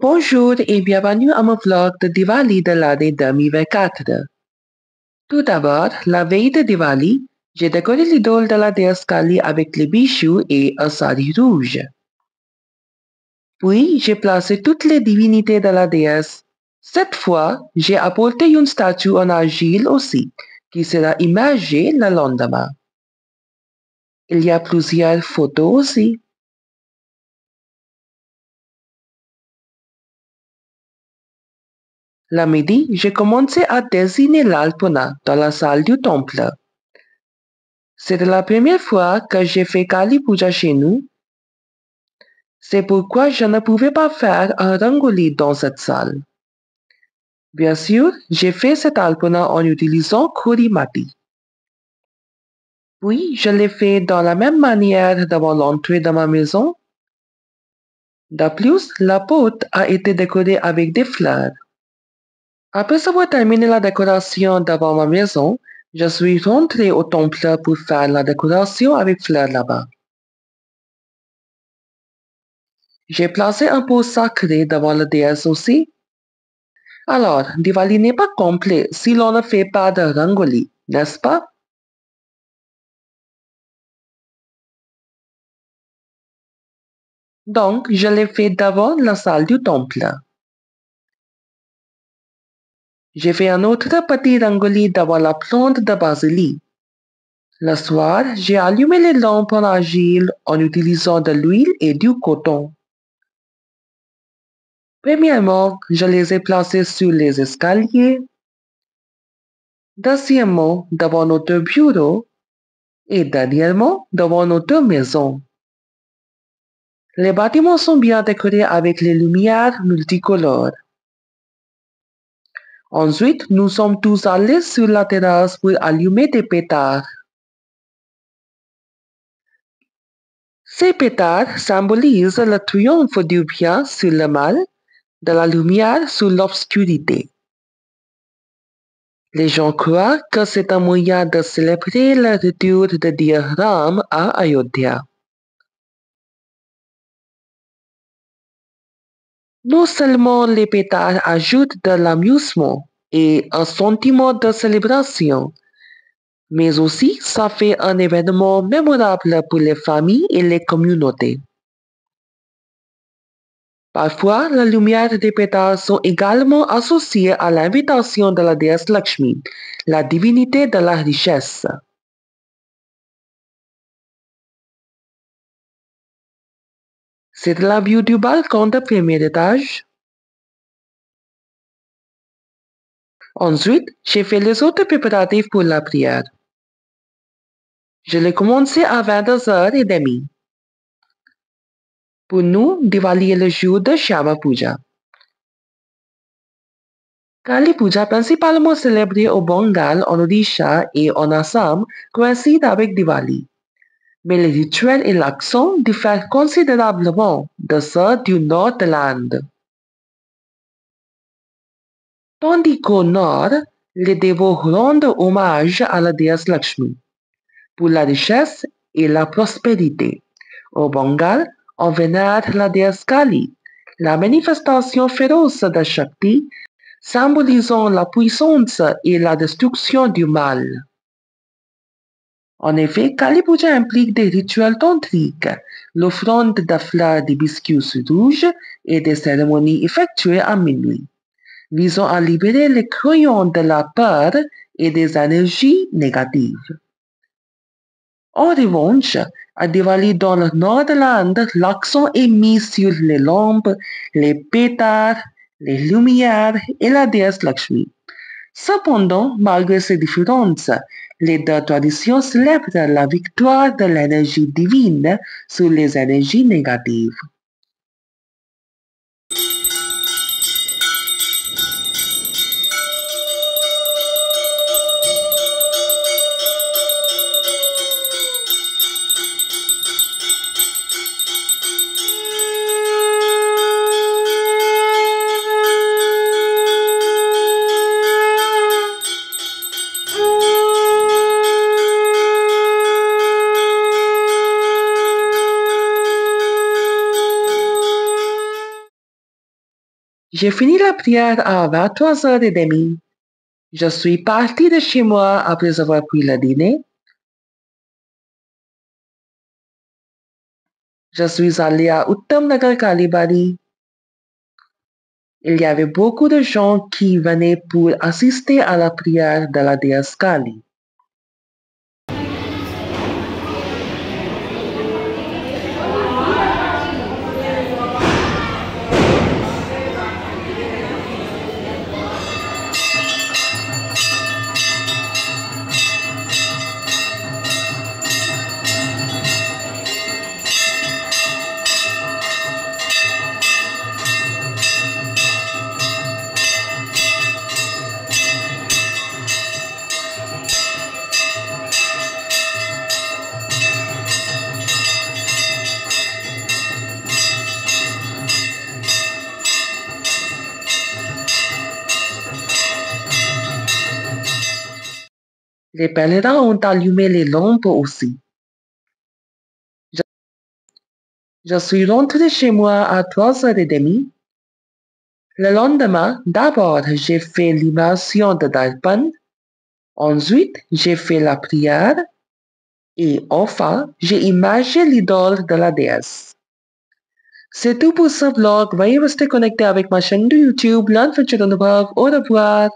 Bonjour et bienvenue à mon vlog de Diwali de l'année 2024. Tout d'abord, la veille de Diwali, j'ai décoré l'idole de la déesse Kali avec les bijoux et un sari rouge. Puis, j'ai placé toutes les divinités de la déesse. Cette fois, j'ai apporté une statue en argile aussi, qui sera immergée le lendemain. Il y a plusieurs photos aussi. La midi, j'ai commencé à dessiner l'alpona dans la salle du temple. C'était la première fois que j'ai fait Kali Puja chez nous. C'est pourquoi je ne pouvais pas faire un rangoli dans cette salle. Bien sûr, j'ai fait cette alpana en utilisant Kurimati. Puis, je l'ai fait dans la même manière devant l'entrée de ma maison. De plus, la porte a été décorée avec des fleurs. Après avoir terminé la décoration devant ma maison, je suis rentré au temple pour faire la décoration avec fleurs là-bas. J'ai placé un pot sacré devant la déesse aussi. Alors, Diwali n'est pas complet si l'on ne fait pas de rangoli, n'est-ce pas? Donc, je l'ai fait devant la salle du temple. J'ai fait un autre petit rangoli devant la plante de basilic. Le soir, j'ai allumé les lampes en argile en utilisant de l'huile et du coton. Premièrement, je les ai placés sur les escaliers. Deuxièmement, devant notre bureau. Et dernièrement, devant notre maison. Les bâtiments sont bien décorés avec les lumières multicolores. Ensuite, nous sommes tous allés sur la terrasse pour allumer des pétards. Ces pétards symbolisent le triomphe du bien sur le mal, de la lumière sur l'obscurité. Les gens croient que c'est un moyen de célébrer le retour de Dieu Ram à Ayodhya. Non seulement les pétards ajoutent de l'amusement et un sentiment de célébration, mais aussi ça fait un événement mémorable pour les familles et les communautés. Parfois, la lumière des pétards sont également associées à l'invitation de la déesse Lakshmi, la divinité de la richesse. C'est la vue du balcon de premier étage. Ensuite, j'ai fait les autres préparatifs pour la prière. Je l'ai commencé à 22h30. Pour nous, Diwali est le jour de Shama Puja. Kali Puja, principalement célébrée au Bengale, en Odisha et en Assam, coïncide avec Diwali. Mais les rituels et l'accent diffèrent considérablement de ceux du nord de l'Inde. Tandis qu'au nord, les dévots rendent hommage à la déesse Lakshmi pour la richesse et la prospérité. Au Bengale, on vénère la déesse Kali, la manifestation féroce de Shakti, symbolisant la puissance et la destruction du mal. En effet, Kali Puja implique des rituels tantriques, l'offrande de fleurs d'hibiscus rouges et des cérémonies effectuées à minuit, visant à libérer les croyants de la peur et des énergies négatives. En revanche, à Diwali dans le nord de l'Inde, l'accent est mis sur les lampes, les pétards, les lumières et la déesse Lakshmi. Cependant, malgré ces différences, les deux traditions célèbrent la victoire de l'énergie divine sur les énergies négatives. J'ai fini la prière à 23h30. Je suis parti de chez moi après avoir pris le dîner. Je suis allé à Uttam Nagar Kalibari. Il y avait beaucoup de gens qui venaient pour assister à la prière de la déesse Kali. Les pèlerins ont allumé les lampes aussi. Je suis rentré chez moi à 3h30. Le lendemain, d'abord, j'ai fait l'immersion de Darpan. Ensuite, j'ai fait la prière. Et enfin, j'ai imagé l'idole de la déesse. C'est tout pour ce vlog. Veuillez rester connecté avec ma chaîne de YouTube, Learn Future Anubhav. Au revoir.